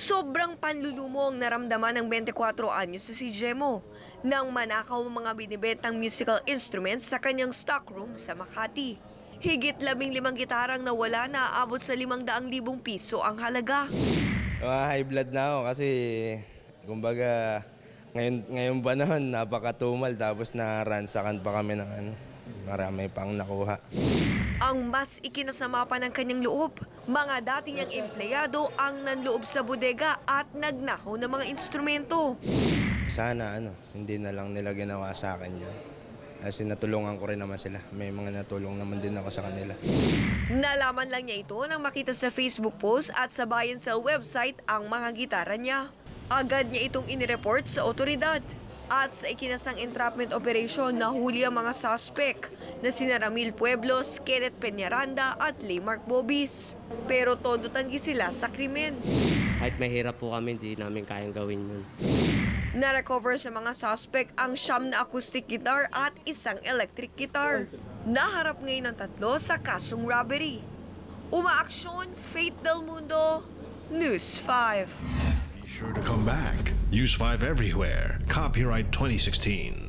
Sobrang panlulumo ang naramdaman ng 24 anyos sa si Jemo nang manakaw ang mga binibentang musical instruments sa kanyang stockroom sa Makati. Higit 15 gitarang nawala na aabot sa 500,000 piso ang halaga. High blood na ako kasi kumbaga ngayon panahon napakatumal tapos naransakan pa kami ng marami pang nakuha. Ang mas ikinasama pa ng kanyang loob, mga dati niyang empleyado ang nanloob sa bodega at nagnakaw ng mga instrumento. Sana hindi na lang nila ginawa sa akin yun. Kasi natulungan ko rin naman sila. May mga natulong naman din ako sa kanila. Nalaman lang niya ito nang makita sa Facebook post at sa Bayan Cell website ang mga gitara niya. Agad niya itong inireport sa otoridad. At sa ikinasang entrapment operation, nahuli ang mga suspect na sina Ramil Pueblos, Kenneth Peñaranda at Laymark Bobis. Pero todo tanggi sila sa krimen. Kahit mahirap po kami, hindi namin kayang gawin yun. Na-recover sa mga suspect ang 9 na acoustic guitar at 1 electric guitar. Naharap ngayon ng 3 sa kasong robbery. Umaaksyon, Faith Del Mundo, News 5. Be sure to come back. Use 5 everywhere. Copyright 2016.